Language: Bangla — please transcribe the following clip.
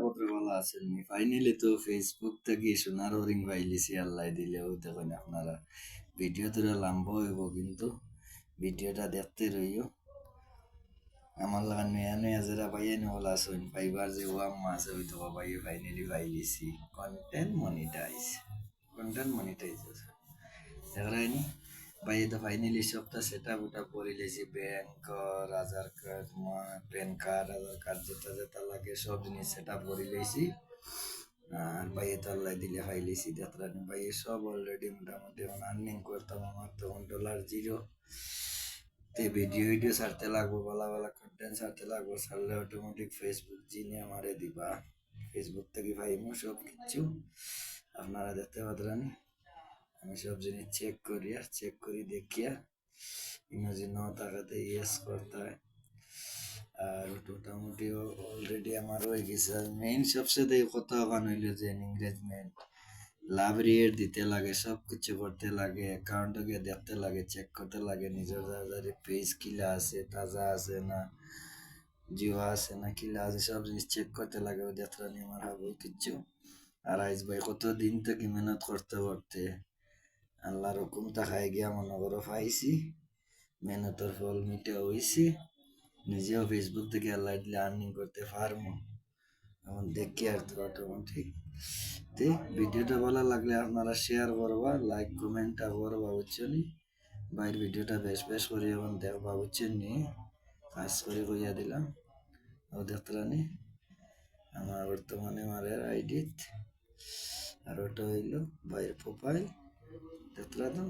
কত ভালো আছেন ফাইনালি তো ফেসবুক থেকে সোনার ওরিং পাইলিছি আল্লাহ দিলেও দেখুন আপনারা ভিডিও তোরা লম্বা হইব কিন্তু ভিডিওটা দেখতে রইও আমার লাগান নয়া নয়া যারা পাইয়ে নহল আসুন পাইবার যে ওয়াম মাছ ওই তো পাইয়ে ফাইনালি পাইলিছি কন্টেন্ট মনিটাইজ দেখরাইনি পাইয়ে তো ফাইনালি সবটা সেট আপ উটা করে লেছি ব্যাংক আধার কার্ড প্যান কার্ড আধার কার্ড যেটা যেটা লাগে সব জিনিস সেট আপ করে লেছি আর ভাইয়ে তো আল্লাহ দিলে ফাইলিছি দেখলাম ভাইয়ে সব অলরেডি মোটামুটি আর্নিং করতাম আমার তখন $0 তে ভিডিও ছাড়তে লাগবো ভালো ভালো কন্টেন্ট ছাড়তে লাগবো ছাড়লে অটোমেটিক ফেসবুক জিনে আমারে দিবা ফেসবুক থেকে ভাইমো সব কিছু আপনারা দেখতে পারেন আমি সব জিনিস চেক করি দেখিয়া ইমাজিন ন টাকাতে ইয়েস করতে হয় আর মোটামুটি অলরেডি আমার হয়ে গেছে আর মেইন সবচেয়ে কথা বানাইলো যে এনগেজমেন্ট লাভ রিয়েট দিতে লাগে সব কিছু করতে লাগে অ্যাকাউন্টে গিয়ে দেখতে লাগে চেক করতে লাগে নিজের যাদের পেজ কিলা আছে তাজা আছে না জিওয়া আছে না কিলা আছে সব জিনিস চেক করতে লাগে ওই দেখতে নিয়ে আমার হবে কিচ্ছু আর আইস ভাই কত দিন থেকে মেহনত করতে করতে আল্লাহর হুকুম তাকায় গিয়া মনে করো পাইছি মেহনতের ফল মিটে হইছি নিজেও ফেসবুক থেকে আল্লাহ দিলে আর্নিং করতে পারবো এখন দেখি আর তো অটোমেটিক তে ভিডিওটা ভালো লাগলে আপনারা শেয়ার করবা লাইক কমেন্টটা করবা বুঝছেন বাইরের ভিডিওটা বেশ বেশ করে এখন দেখবা বুঝছেন নি কাজ করে কইয়া দিলাম ও দেখতরানি আমার বর্তমানে মারের আইডিত আর ওটা হইল বাইরের প্রোফাইল দেখতরা তো